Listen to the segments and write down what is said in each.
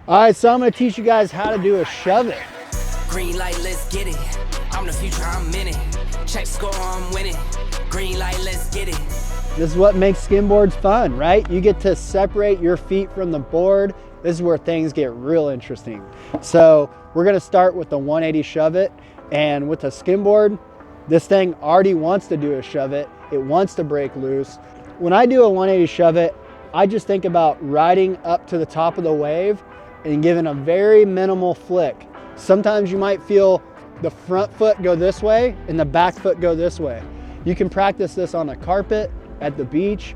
All right, so I'm gonna teach you guys how to do a shove it. Green light, let's get it. I'm the future, I'm in it. Check score, I'm winning. Green light, let's get it. This is what makes skimboards fun, right? You get to separate your feet from the board. This is where things get real interesting. So we're gonna start with the 180 shove it, and with a skimboard, this thing already wants to do a shove it. It wants to break loose. When I do a 180 shove it, I just think about riding up to the top of the wave and giving a very minimal flick. Sometimes you might feel the front foot go this way and the back foot go this way. You can practice this on a carpet, at the beach.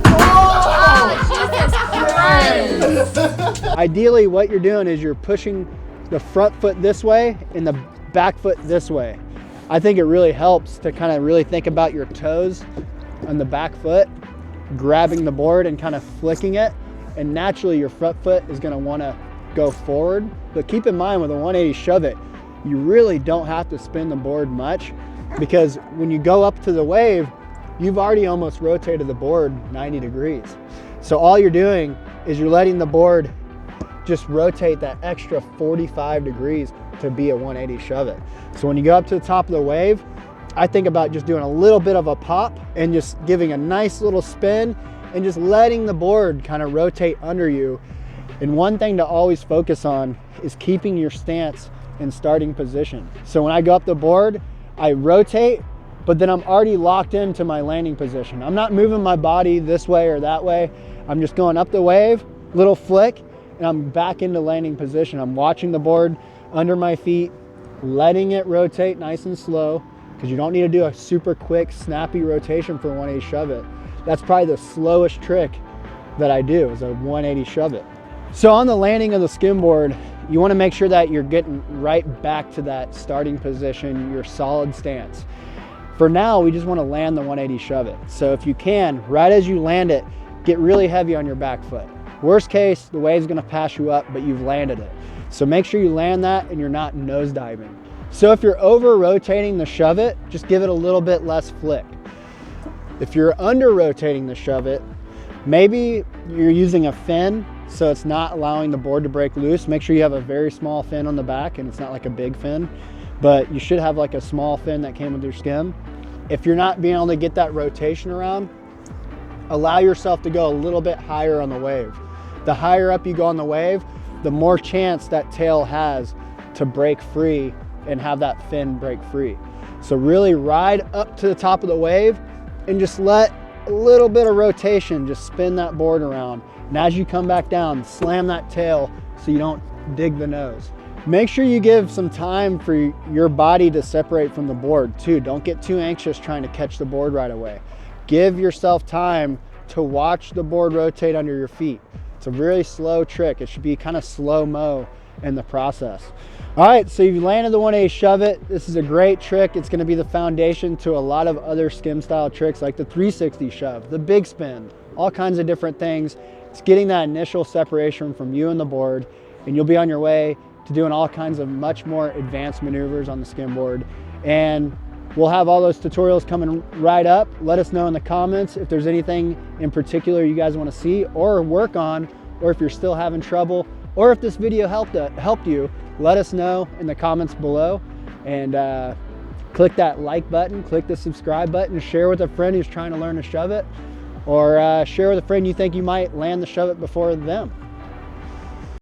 Oh, Jesus Christ! Ideally, what you're doing is you're pushing the front foot this way and the back foot this way. I think it really helps to kind of really think about your toes on the back foot, grabbing the board and kind of flicking it, and naturally your front foot is going to want to go forward. But keep in mind with a 180 shove it, you really don't have to spin the board much, because when you go up to the wave, you've already almost rotated the board 90 degrees. So all you're doing is you're letting the board just rotate that extra 45 degrees to be a 180 shove it. So when you go up to the top of the wave, I think about just doing a little bit of a pop and just giving a nice little spin and just letting the board kind of rotate under you. And one thing to always focus on is keeping your stance in starting position. So when I go up the board, I rotate, but then I'm already locked into my landing position. I'm not moving my body this way or that way. I'm just going up the wave, little flick, and I'm back into landing position. I'm watching the board under my feet, letting it rotate nice and slow, because you don't need to do a super quick, snappy rotation for a 180 shove it. That's probably the slowest trick that I do, is a 180 shove it. So on the landing of the skimboard, you want to make sure that you're getting right back to that starting position, your solid stance. For now, we just want to land the 180 shove it. So if you can, right as you land it, get really heavy on your back foot. Worst case, the wave's going to pass you up, but you've landed it. So make sure you land that and you're not nose diving. So if you're over rotating the shove it, just give it a little bit less flick. If you're under rotating the shove it, maybe you're using a fin, so it's not allowing the board to break loose. Make sure you have a very small fin on the back and it's not like a big fin, but you should have like a small fin that came with your skim. If you're not being able to get that rotation around, allow yourself to go a little bit higher on the wave. The higher up you go on the wave, the more chance that tail has to break free and have that fin break free. So really ride up to the top of the wave and just let a little bit of rotation just spin that board around. And as you come back down, slam that tail so you don't dig the nose. Make sure you give some time for your body to separate from the board too. Don't get too anxious trying to catch the board right away. Give yourself time to watch the board rotate under your feet. It's a really slow trick. It should be kind of slow-mo in the process. All right, so you've landed the 180 shove it. This is a great trick. It's gonna be the foundation to a lot of other skim style tricks like the 360 shove, the big spin, all kinds of different things. It's getting that initial separation from you and the board, and you'll be on your way to doing all kinds of much more advanced maneuvers on the skimboard. And we'll have all those tutorials coming right up. Let us know in the comments if there's anything in particular you guys want to see or work on, or if you're still having trouble, or if this video helped you, let us know in the comments below. And click that like button, click the subscribe button, share with a friend who's trying to learn to shove it, or share with a friend you think you might land the shove it before them.